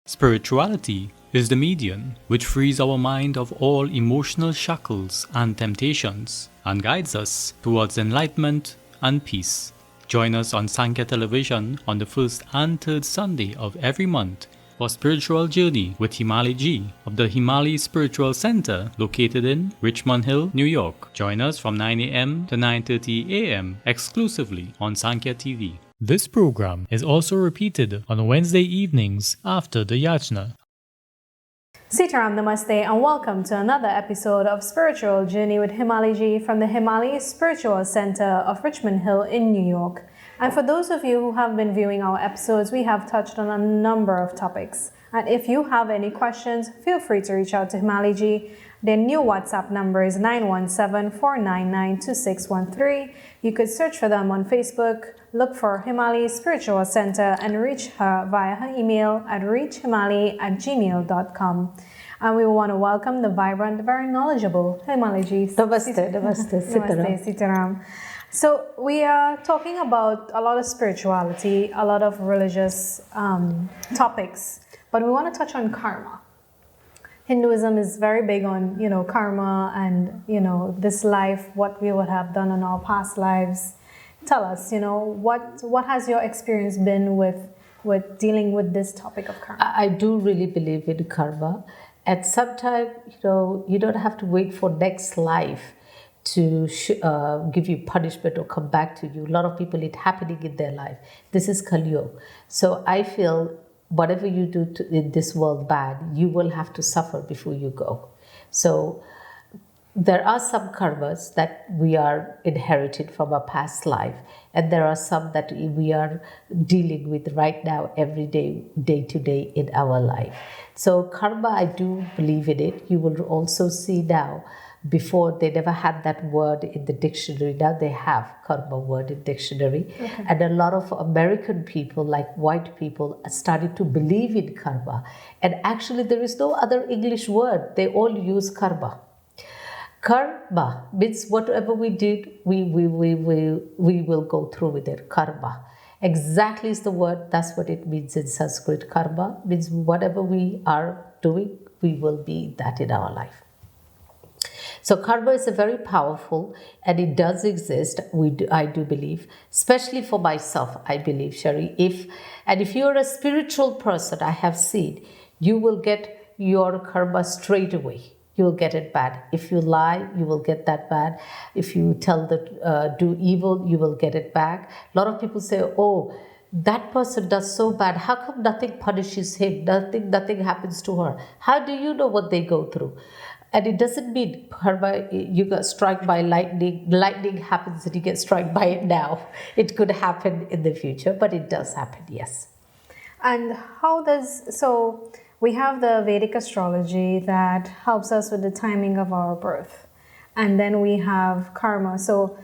Spirituality is the medium which frees our mind of all emotional shackles and temptations and guides us towards enlightenment and peace. Join us on Sankhya television on the first and third Sunday of every month for Spiritual Journey with Himali Ji of the Himali Spiritual Center located in Richmond Hill, New York. Join us from 9 a.m. to 9:30 a.m. exclusively on Sankhya TV. This program is also repeated on Wednesday evenings after the Yajna. Sitaram Namaste and welcome to another episode of Spiritual Journey with Himali Ji from the Himali Spiritual Center of Richmond Hill in New York. And for those of you who have been viewing our episodes, we have touched on a number of topics. And if you have any questions, feel free to reach out to Himali Ji. Their new WhatsApp number is 917-499-2613. You could search for them on Facebook, look for Himali Spiritual Center, and reach her via her email at reachhimali@gmail.com. And we want to welcome the vibrant, very knowledgeable Himali Ji. Namaste, namaste, Namaste, Sitaram. So we are talking about a lot of spirituality, a lot of religious topics, but we want to touch on karma. Hinduism is very big on, karma and, this life, what we would have done in our past lives. Tell us, what has your experience been with dealing with this topic of karma? I do really believe in karma. At some time, you don't have to wait for next life to give you punishment or come back to you. A lot of people, it happening in their life. This is Kali Yuga. So I feel whatever you do in this world bad, you will have to suffer before you go. So there are some karmas that we are inherited from a past life, and there are some that we are dealing with right now, every day, day to day in our life. So karma, I do believe in it. You will also see now, before they never had that word in the dictionary. Now they have karma word in dictionary. Okay. And a lot of American people, like white people, are starting to believe in karma. And actually there is no other English word. They all use karma. Karma means whatever we did, we will go through with it. Karma. Exactly is the word. That's what it means in Sanskrit. Karma means whatever we are doing, we will be that in our life. So karma is a very powerful, and it does exist. I do believe, especially for myself. I believe, Shari. If you're a spiritual person, I have seen, you will get your karma straight away. You will get it bad. If you lie, you will get that bad. If you do evil, you will get it back. A lot of people say, "Oh, that person does so bad. How come nothing punishes him? Nothing happens to her? How do you know what they go through?" And it doesn't mean karma, you got struck by lightning. Lightning happens and you get struck by it now. It could happen in the future, but it does happen, yes. And so we have the Vedic astrology that helps us with the timing of our birth. And then we have karma. So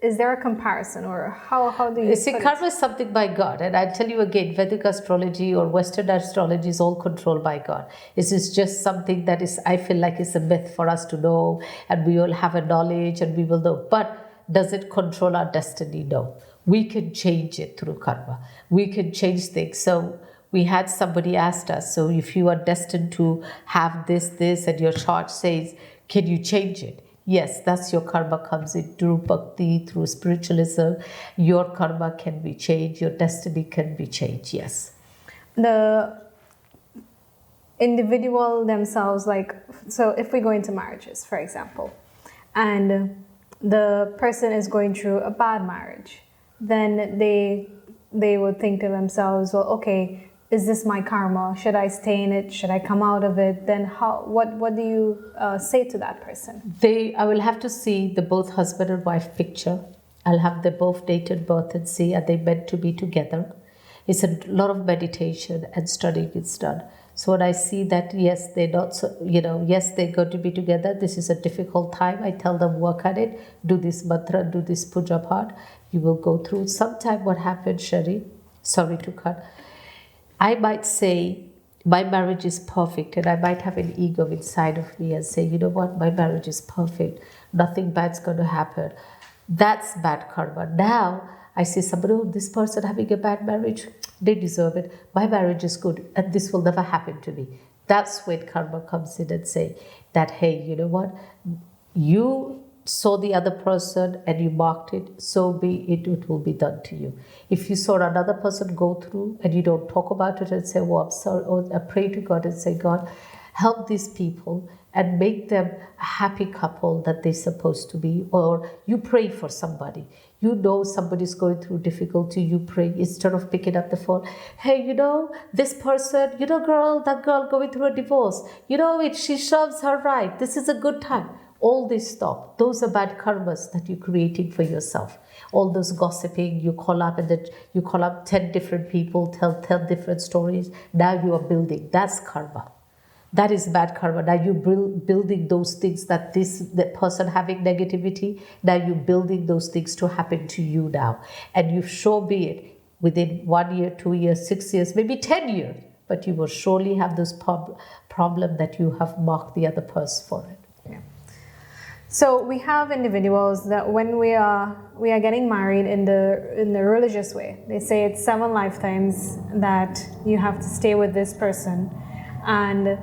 is there a comparison, or how do you see, karma is something by God, and I tell you again, Vedic astrology or Western astrology is all controlled by God. This is just something that is, I feel like, is a myth for us to know, and we all have a knowledge and we will know. But does it control our destiny? No. We can change it through karma. We can change things. So we had somebody asked us, so if you are destined to have this, and your chart says, can you change it? Yes, that's your karma comes in through bhakti, through spiritualism. Your karma can be changed, your destiny can be changed, yes. The individual themselves, so if we go into marriages, for example, and the person is going through a bad marriage, then they would think to themselves, well, okay, is this my karma? Should I stay in it? Should I come out of it? Then what do you say to that person? I will have to see the both husband and wife picture. I'll have them both date and birth and see, are they meant to be together? It's a lot of meditation and studying is done. So when I see that, yes, they're not, yes, they're going to be together. This is a difficult time. I tell them, work at it. Do this mantra, do this puja part. You will go through. Sometime what happens, Shari, sorry to cut, I might say, my marriage is perfect, and I might have an ego inside of me and say, you know what, my marriage is perfect. Nothing bad's going to happen. That's bad karma. Now, I see somebody, oh, this person having a bad marriage, They deserve it. My marriage is good and this will never happen to me. That's when karma comes in and say that, hey, you know what? You saw the other person and you marked it, so be it, it will be done to you. If you saw another person go through and you don't talk about it and say, well, I'm sorry, or I pray to God and say, God, help these people and make them a happy couple that they're supposed to be. Or you pray for somebody. You know somebody's going through difficulty, you pray instead of picking up the phone. Hey, you know, this person, you know, that girl going through a divorce, you know, she serves her right. This is a good time. All this stop. Those are bad karmas that you're creating for yourself. All those gossiping, you call up 10 different people, tell different stories. Now you are building. That's karma. That is bad karma. Now you building those things that the person having negativity. Now you're building those things to happen to you now, and you sure be it within 1 year, 2 years, 6 years, maybe 10 years. But you will surely have those problem that you have marked the other person for it. So we have individuals that when we are getting married in the religious way, they say it's 7 lifetimes that you have to stay with this person, and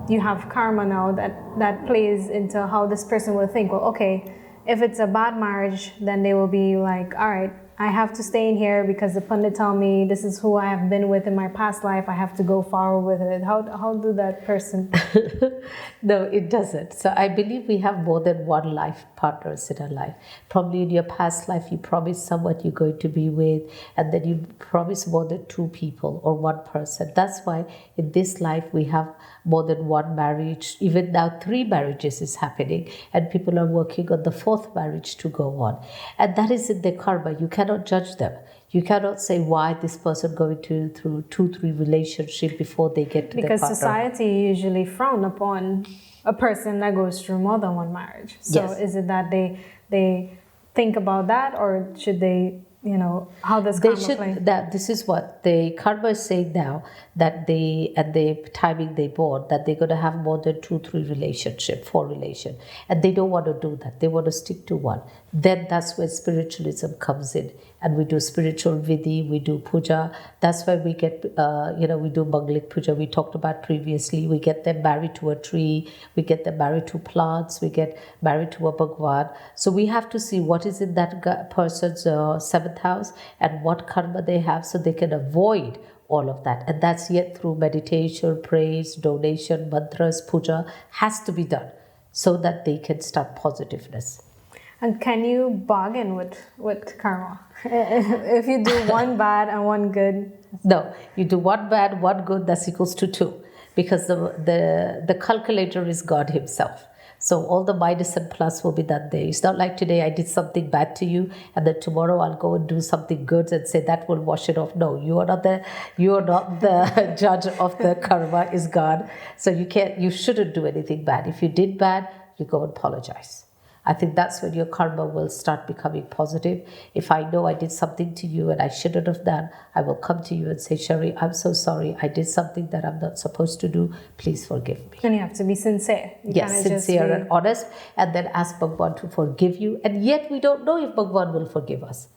you have karma now that plays into how this person will think. Well, okay, if it's a bad marriage, then they will be like, all right, I have to stay in here because the pundit tell me this is who I have been with in my past life. I have to go forward with it. How do that person? No, it doesn't. So I believe we have more than one life partners in our life. Probably in your past life, you promised someone you're going to be with, and then you promise more than 2 people or 1 person. That's why in this life we have more than 1 marriage. Even now 3 marriages is happening, and people are working on the 4th marriage to go on. And that is in their karma. You cannot judge them. You cannot say why this person going through 2-3 relationship before they get to their partner. Because society usually frown upon a person that goes through more than 1 marriage. So Yes. is it that they think about that, or should they, you know, how does karma play? This is what the karma is saying now, that they at the timing they born, that they're going to have more than 2-3 relationship, 4 relation, and they don't want to do that. They want to stick to 1. Then that's where spiritualism comes in, and we do spiritual vidhi, we do puja. That's why we get we do Manglik puja. We talked about previously. We get them married to a tree, we get them married to plants, we get married to a Bhagwan. So we have to see what is in that person's 7th house and what karma they have, so they can avoid all of that. And that's yet through meditation, praise, donation, mantras, puja has to be done so that they can start positiveness. And can you bargain with karma? If you do 1 bad and 1 good? No, you do 1 bad, 1 good, that's equals to 2. Because the calculator is God himself. So all the minus and plus will be done there. It's not like today I did something bad to you and then tomorrow I'll go and do something good and say that will wash it off. No, you are not the judge of the karma, is God. So you shouldn't do anything bad. If you did bad, you go and apologize. I think that's when your karma will start becoming positive. If I know I did something to you and I shouldn't have done, I will come to you and say, Shari, I'm so sorry. I did something that I'm not supposed to do. Please forgive me. And you have to be sincere. Yes, sincere and honest, and then ask Bhagwan to forgive you. And yet we don't know if Bhagwan will forgive us.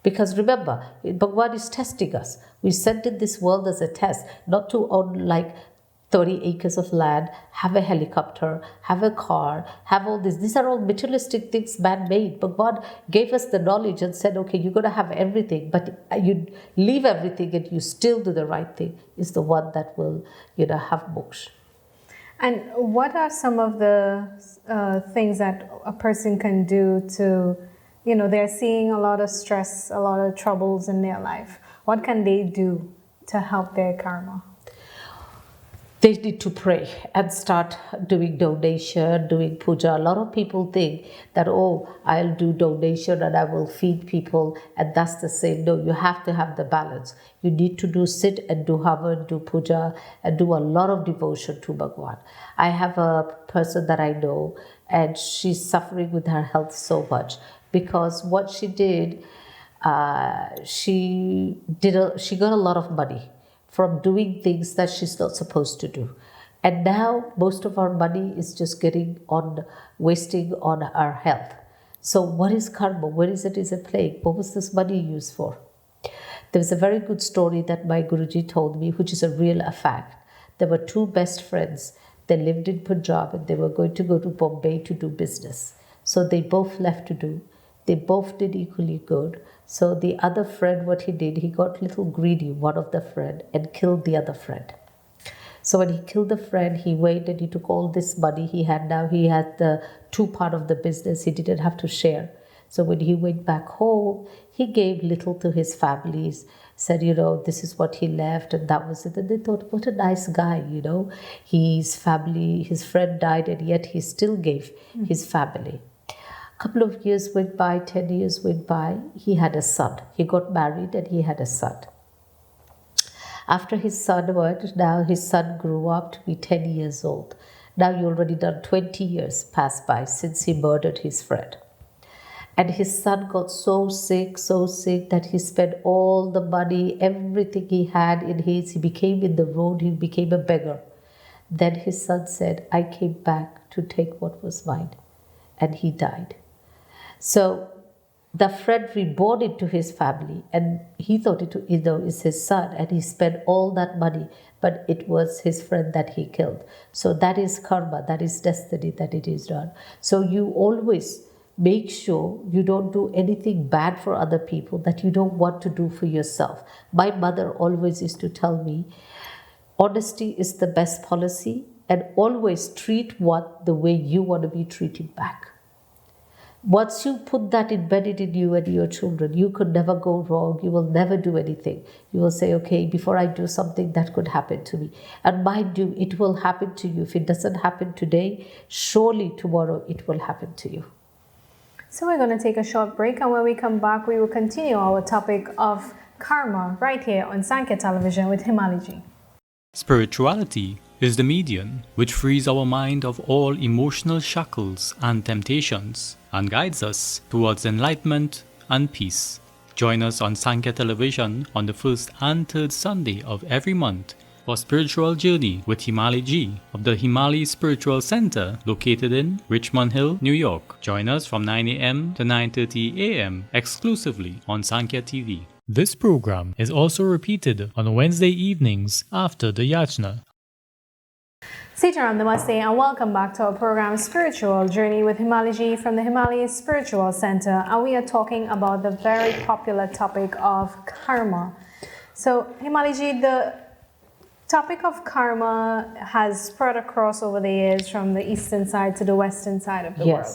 Because remember, Bhagwan is testing us. We sent in this world as a test, not to own like 30 acres of land, have a helicopter, have a car, have all this. These are all materialistic things man-made. But God gave us the knowledge and said, okay, you're going to have everything, but you leave everything and you still do the right thing, is the one that will, have moksha. And what are some of the things that a person can do to, they're seeing a lot of stress, a lot of troubles in their life. What can they do to help their karma? They need to pray and start doing donation, doing puja. A lot of people think that, I'll do donation and I will feed people, and that's the same. No, you have to have the balance. You need to sit and do havan, do puja, and do a lot of devotion to Bhagwan. I have a person that I know, and she's suffering with her health so much because what she did, she got a lot of money from doing things that she's not supposed to do. And now most of our money is just wasting on our health. So what is karma? What is it? Is a plague? What was this money used for? There was a very good story that my Guruji told me, which is a real fact. There were two best friends. They lived in Punjab and they were going to go to Bombay to do business. So they both left to do. They both did equally good. So the other friend, what he did, he got a little greedy, one of the friend, and killed the other friend. So when he killed the friend, he waited, he took all this money he had. Now he had the two part of the business, he didn't have to share. So when he went back home, he gave little to his families, said, this is what he left, and that was it. And they thought, what a nice guy, his family, his friend died, and yet he still gave his family. A couple of years went by, 10 years went by, he had a son. He got married and he had a son. After his son went, now his son grew up to be 10 years old. Now you already done 20 years passed by since he murdered his friend. And his son got so sick that he spent all the money, everything he had he became in the road, he became a beggar. Then his son said, I came back to take what was mine. And he died. So the friend reborn into his family, and he thought it is his son, and he spent all that money, but it was his friend that he killed. So that is karma, that is destiny, that it is done. So you always make sure you don't do anything bad for other people that you don't want to do for yourself. My mother always used to tell me, honesty is the best policy, and always treat one the way you want to be treated back. Once you put that embedded in you and your children, you could never go wrong. You will never do anything. You will say, okay, before I do something, that could happen to me. And mind you, it will happen to you. If it doesn't happen today, surely tomorrow it will happen to you. So we're going to take a short break, and when we come back, we will continue our topic of karma right here on Sankhya television with Himali ji. Spirituality is the medium which frees our mind of all emotional shackles and temptations and guides us towards enlightenment and peace. Join us on Sankhya television on the first and third Sunday of every month for Spiritual Journey with Himali ji of the Himali Spiritual Center located in Richmond Hill, New York. Join us from 9 a.m. to 9:30 a.m. exclusively on Sankhya TV. This program is also repeated on Wednesday evenings after the Yajna. Sitaram Namaste, and welcome back to our program Spiritual Journey with Himali ji from the Himali Spiritual Center, and we are talking about the very popular topic of karma. So Himali ji, the topic of karma has spread across over the years from the eastern side to the western side of the world.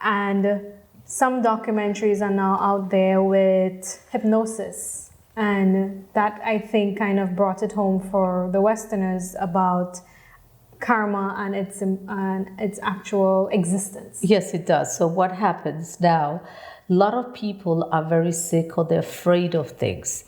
And some documentaries are now out there with hypnosis, and that I think kind of brought it home for the Westerners about karma and its actual existence. Yes, it does. So what happens now, a lot of people are very sick or they're afraid of things.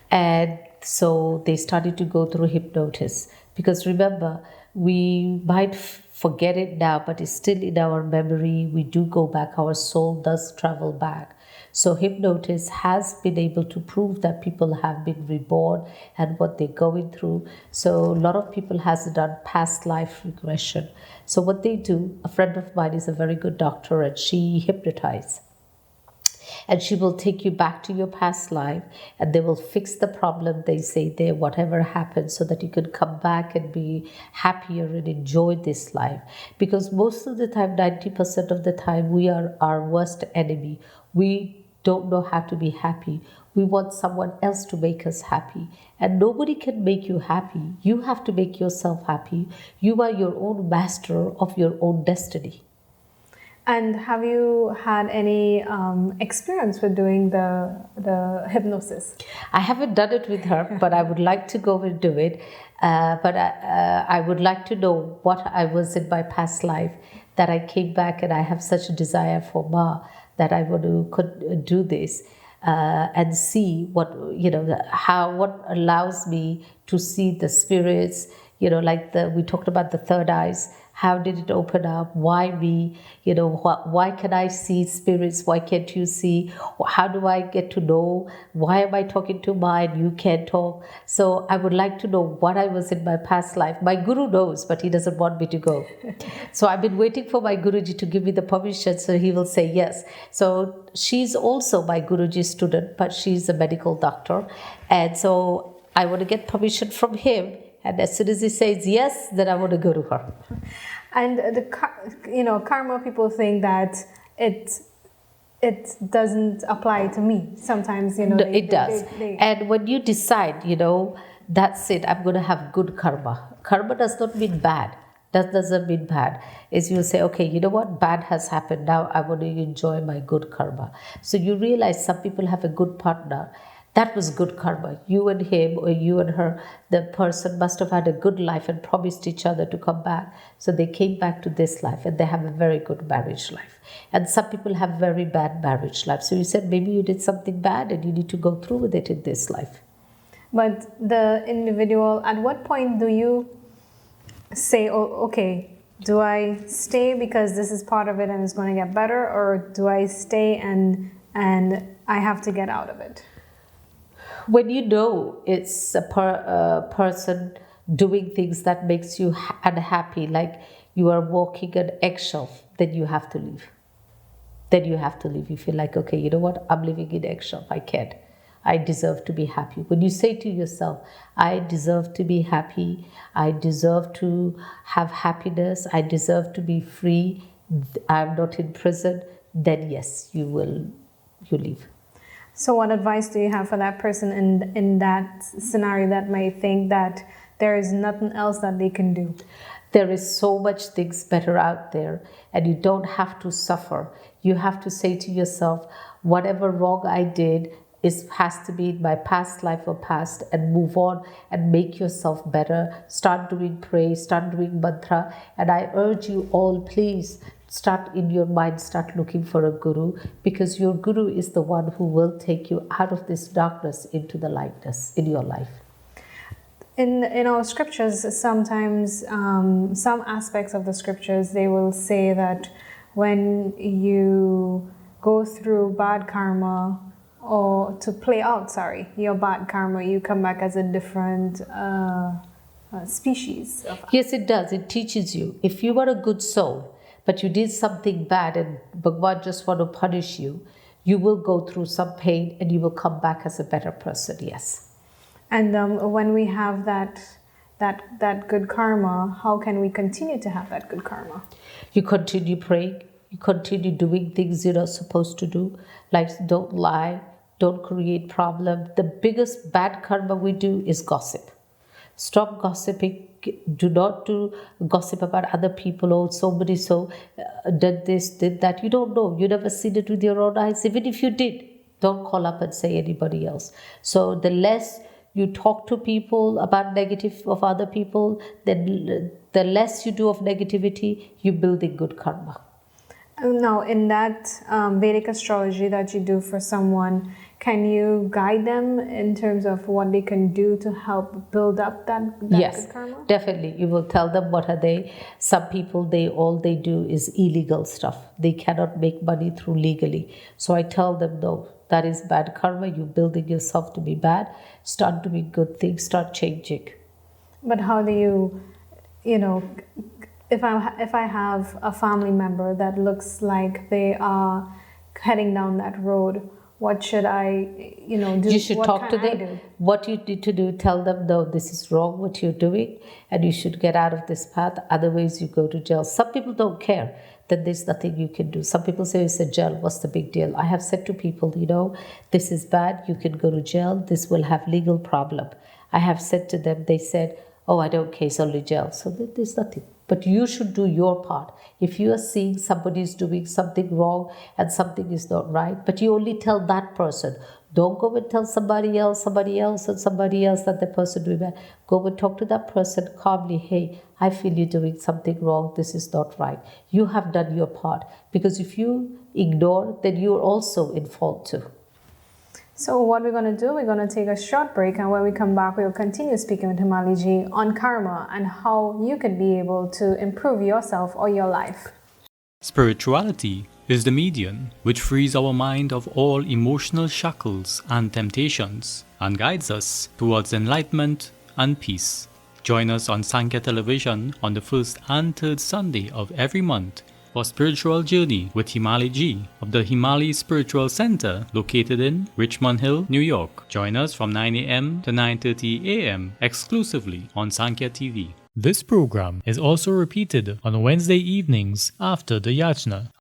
And so they started to go through hypnosis. Because remember, we might forget it now, but it's still in our memory. We do go back. Our soul does travel back. So hypnosis has been able to prove that people have been reborn and what they're going through. So a lot of people has done past life regression. So what they do, a friend of mine is a very good doctor, and she hypnotizes. And she will take you back to your past life, and they will fix the problem, they say there, whatever happened, so that you can come back and be happier and enjoy this life. Because most of the time, 90% of the time, we are our worst enemy. We don't know how to be happy. We want someone else to make us happy. And nobody can make you happy. You have to make yourself happy. You are your own master of your own destiny. And have you had any experience with doing the hypnosis? I haven't done it with her, but I would like to go and do it. But I would like to know what I was in my past life, that I came back and I have such a desire for Ma that I could do this and see what allows me to see the spirits. Like we talked about the third eyes, How did it open up? Why me? Why can I see spirits? Why can't you see? How do I get to know? Why am I talking to mine? You can't talk. So I would like to know what I was in my past life. My guru knows, but he doesn't want me to go. So I've been waiting for my Guruji to give me the permission, so he will say yes. So she's also my Guruji student, but she's a medical doctor. And so I want to get permission from him. And as soon as he says yes, then I want to go to her. And karma, people think that it doesn't apply to me. Sometimes, It does. And when you decide, that's it, I'm going to have good karma. Karma does not mean bad. That doesn't mean bad. Is you say, okay, you know what, bad has happened. Now I want to enjoy my good karma. So you realize some people have a good partner. That was good karma. You and him or you and her, the person must have had a good life and promised each other to come back. So they came back to this life and they have a very good marriage life. And some people have very bad marriage life. So you said maybe you did something bad and you need to go through with it in this life. But the individual, at what point do you say, oh, okay, do I stay because this is part of it and it's going to get better, or do I stay and I have to get out of it? When you know it's a person doing things that makes you unhappy, like you are walking an eggshell, then you have to leave. Then you have to leave. You feel like, okay, you know what? I'm living in eggshell. I can't. I deserve to be happy. When you say to yourself, I deserve to be happy, I deserve to have happiness, I deserve to be free, I'm not in prison, then yes, you leave. So what advice do you have for that person in that scenario that may think that there is nothing else that they can do? There is so much things better out there, and you don't have to suffer. You have to say to yourself, whatever wrong I did has to be in my past life or past, and move on and make yourself better. Start doing praise, start doing mantra. And I urge you all, please start in your mind, start looking for a guru, because your guru is the one who will take you out of this darkness into the lightness in your life. In our scriptures, sometimes some aspects of the scriptures, they will say that when you go through bad karma, or to play out, your bad karma, you come back as a different species. Yes, it does. It teaches you. If you were a good soul, but you did something bad and Bhagwan just want to punish you, you will go through some pain and you will come back as a better person, yes. And when we have that good karma, how can we continue to have that good karma? You continue praying. You continue doing things you're not supposed to do, like don't lie, don't create problem. The biggest bad karma we do is gossip. Stop gossiping. Do not do gossip about other people. Oh, somebody did this, did that. You don't know. You never seen it with your own eyes. Even if you did, don't call up and say anybody else. So the less you talk to people about negative of other people, then the less you do of negativity, you build a good karma. Now, in that Vedic astrology that you do for someone, can you guide them in terms of what they can do to help build up that yes, good karma? Definitely. You will tell them what are they. Some people, all they do is illegal stuff. They cannot make money through legally. So I tell them, no, that is bad karma. You're building yourself to be bad. Start doing good things. Start changing. But how do you if I have a family member that looks like they are heading down that road, what should I, do? You should talk to them. What you need to do, tell them, no, this is wrong what you're doing, and you should get out of this path. Otherwise, you go to jail. Some people don't care. Then there's nothing you can do. Some people say, it's a jail. What's the big deal? I have said to people, this is bad. You can go to jail. This will have legal problem. I have said to them, they said, oh, I don't care. It's only jail. So there's nothing. But you should do your part. If you are seeing somebody is doing something wrong and something is not right, but you only tell that person. Don't go and tell somebody else, and somebody else that the person doing that. Go and talk to that person calmly. Hey, I feel you're doing something wrong. This is not right. You have done your part. Because if you ignore, then you're also in fault too. So what we're going to do, we're going to take a short break, and when we come back, we'll continue speaking with Himali Ji on karma and how you could be able to improve yourself or your life. Spirituality is the medium which frees our mind of all emotional shackles and temptations and guides us towards enlightenment and peace. Join us on Sankhya television on the first and third Sunday of every month for Spiritual Journey with Himali Ji of the Himali Spiritual Center located in Richmond Hill, New York. Join us from 9 a.m. to 9:30 a.m. exclusively on Sankhya TV. This program is also repeated on Wednesday evenings after the Yajna.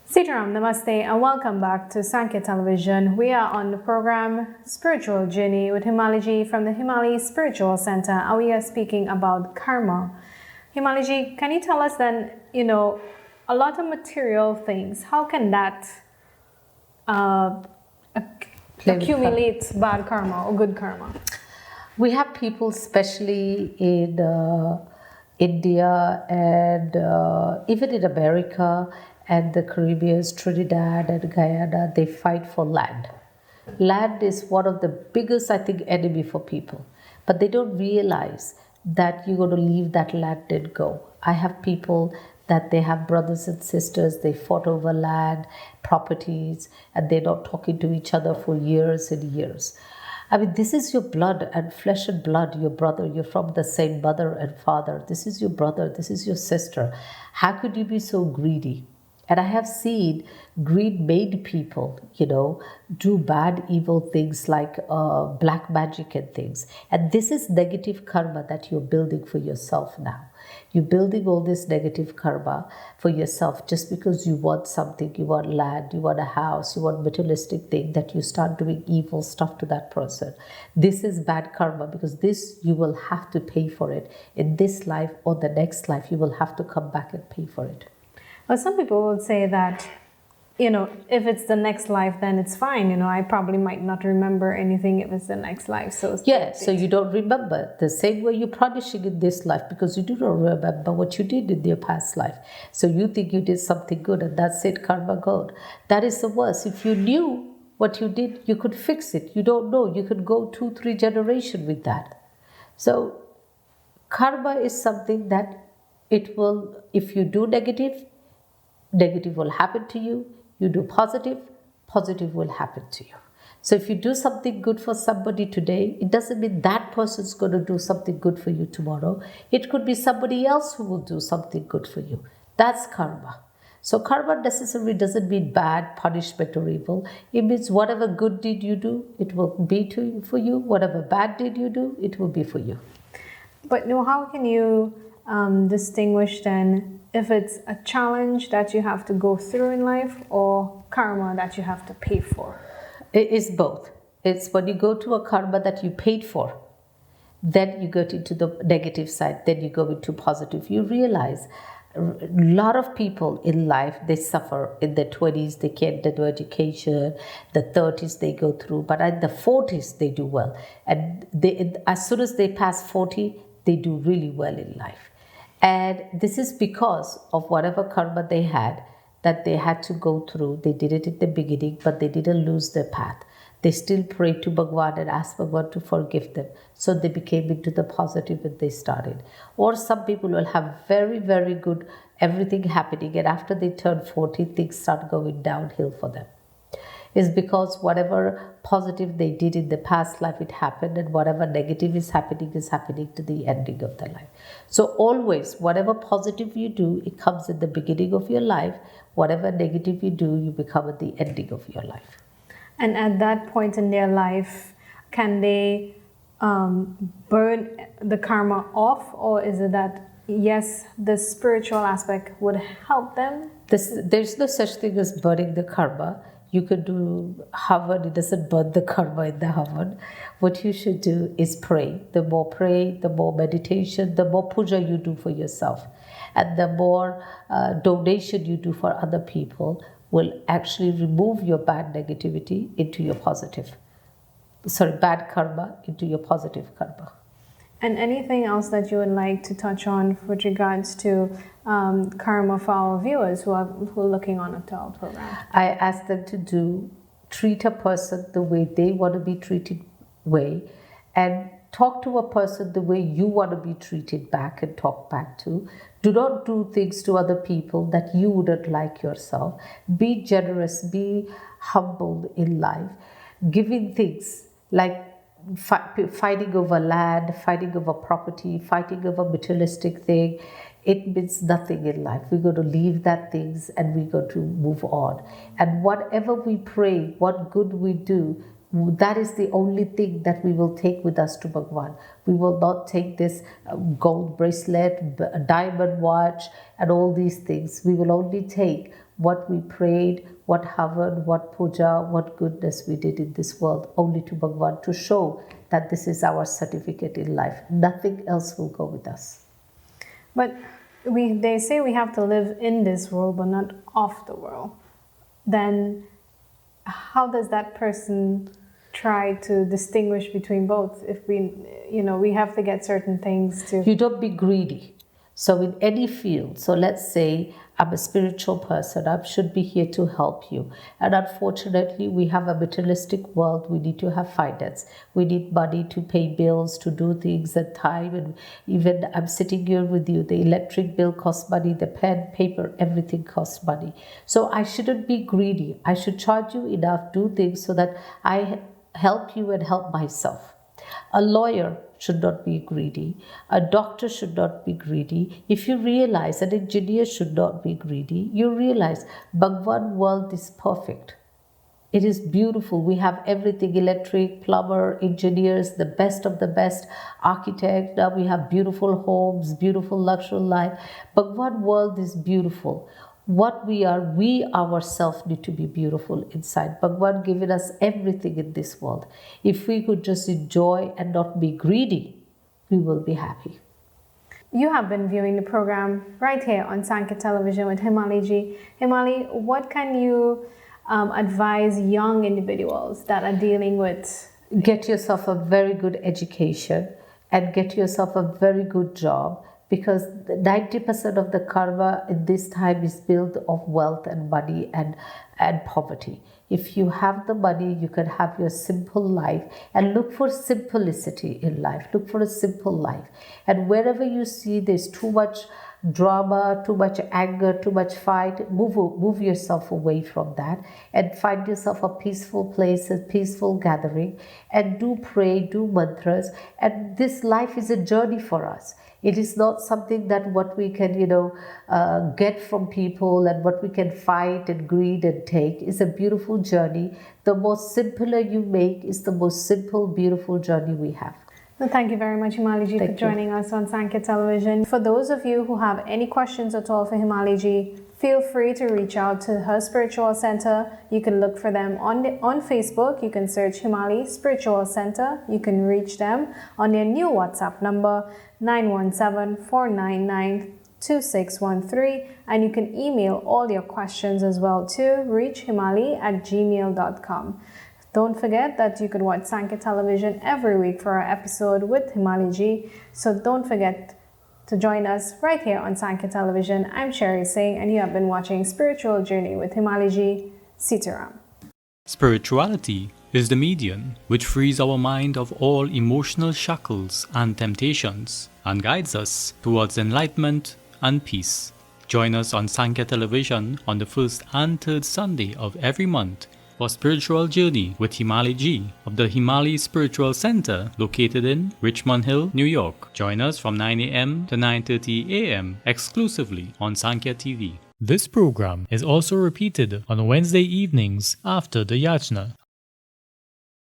Sitaram, Namaste, and welcome back to Sankhya Television. We are on the program Spiritual Journey with Himali Ji from the Himali Spiritual Center, and we are speaking about karma. Himali Ji, can you tell us then, a lot of material things, how can that accumulate bad karma or good karma? We have people, especially in India and even in America and the Caribbean, Trinidad and Guyana, they fight for land. Land is one of the biggest, I think, enemy for people. But they don't realize that you're going to leave that land and go. I have people that they have brothers and sisters, they fought over land, properties, and they're not talking to each other for years and years. I mean, this is your blood and flesh and blood, your brother. You're from the same mother and father. This is your brother. This is your sister. How could you be so greedy? And I have seen greed-made people, do bad, evil things like black magic and things. And this is negative karma that you're building for yourself now. You're building all this negative karma for yourself just because you want something, you want land, you want a house, you want materialistic thing, that you start doing evil stuff to that person. This is bad karma, because this, you will have to pay for it. In this life or the next life, you will have to come back and pay for it. Well, some people will say that, if it's the next life, then it's fine. I probably might not remember anything if it's the next life. So you don't remember. The same way you're punishing in this life because you do not remember what you did in your past life. So you think you did something good and that's it, karma gone. That is the worst. If you knew what you did, you could fix it. You don't know. You could go 2-3 generations with that. So karma is something that it will, if you do negative will happen to you. You do positive will happen to you. So if you do something good for somebody today, it doesn't mean that person's going to do something good for you tomorrow. It could be somebody else who will do something good for you. That's karma. So karma necessarily doesn't mean bad, punishment or evil. It means whatever good deed you do, it will be for you. Whatever bad deed you do, it will be for you. But how can you distinguish then if it's a challenge that you have to go through in life or karma that you have to pay for? It is both. It's when you go to a karma that you paid for, then you get into the negative side, then you go into positive. You realize a lot of people in life, they suffer in their 20s, they can't do education, the 30s they go through, but at the 40s they do well. And as soon as they pass 40, they do really well in life. And this is because of whatever karma they had that they had to go through. They did it in the beginning, but they didn't lose their path. They still prayed to Bhagwan and asked Bhagwan to forgive them. So they became into the positive and they started. Or some people will have very, very good everything happening, and after they turn 40, things start going downhill for them. Is because whatever positive they did in the past life, it happened, and whatever negative is happening to the ending of the life. So always, whatever positive you do, it comes at the beginning of your life. Whatever negative you do, you become at the ending of your life. And at that point in their life, can they burn the karma off, or is it that, yes, the spiritual aspect would help them? There's no such thing as burning the karma. You could do havan, it doesn't burn the karma in the havan. What you should do is pray. The more pray, the more meditation, the more puja you do for yourself, and the more donation you do for other people will actually remove your bad negativity into your bad karma into your positive karma. And anything else that you would like to touch on with regards to karma for our viewers who are looking on to our program? I ask them to do treat a person the way they want to be treated way, and talk to a person the way you want to be treated back and talk back to. Do not do things to other people that you wouldn't like yourself. Be generous, be humble in life. Giving things like fighting over land, fighting over property, fighting over materialistic thing, it means nothing in life. We're going to leave that things and we're going to move on. And whatever we pray, what good we do, that is the only thing that we will take with us to Bhagwan. We will not take this gold bracelet, diamond watch, and all these things. We will only take what we prayed, what havan, what puja, what goodness we did in this world, only to Bhagwan, to show that this is our certificate in life. Nothing else will go with us. But they say we have to live in this world, but not of the world. Then how does that person try to distinguish between both? If we have to get certain things to... You don't be greedy. So in any field, so let's say I'm a spiritual person, I should be here to help you. And unfortunately, we have a materialistic world. We need to have finance. We need money to pay bills, to do things at time. And even I'm sitting here with you, the electric bill costs money, the pen, paper, everything costs money. So I shouldn't be greedy. I should charge you enough, do things so that I help you and help myself. A lawyer should not be greedy. A doctor should not be greedy. If you realize an engineer should not be greedy, you realize Bhagwan world is perfect. It is beautiful. We have everything, electric, plumber, engineers, the best of the best, architect. Now we have beautiful homes, beautiful luxury life. Bhagwan world is beautiful. What we are, we ourselves need to be beautiful inside. Bhagwan given us everything in this world. If we could just enjoy and not be greedy, we will be happy. You have been viewing the program right here on Sankhya Television with Himali ji. Himali, what can you advise young individuals that are dealing with... Get yourself a very good education and get yourself a very good job, because 90% of the karma in this time is built of wealth and money and poverty. If you have the money, you can have your simple life, and look for simplicity in life. Look for a simple life. And wherever you see there's too much drama, too much anger, too much fight, move yourself away from that and find yourself a peaceful place, a peaceful gathering, and do pray, do mantras. And this life is a journey for us. It is not something that what we can, get from people and what we can fight and greed and take. It's a beautiful journey. The most simpler you make is the most simple, beautiful journey we have. Well, thank you very much, Himali ji, for joining us on Sankhya Television. For those of you who have any questions at all for Himali ji, feel free to reach out to her spiritual center. You can look for them on Facebook. You can search Himali Spiritual Center. You can reach them on their new WhatsApp number 917-499-2613, and you can email all your questions as well to reachhimali@gmail.com. Don't forget that you can watch Sankhya Television every week for our episode with Himali ji. So don't forget to join us right here on Sankhya Television. I'm Sherry Singh, and you have been watching Spiritual Journey with Himali ji. Sitaram. Spirituality is the medium which frees our mind of all emotional shackles and temptations and guides us towards enlightenment and peace. Join us on Sankhya Television on the first and third Sunday of every month for Spiritual Journey with Himali ji of the Himali Spiritual Center located in Richmond Hill, New York. Join us from 9 a.m. to 9:30 a.m. exclusively on Sankhya TV. This program is also repeated on Wednesday evenings after the Yajna.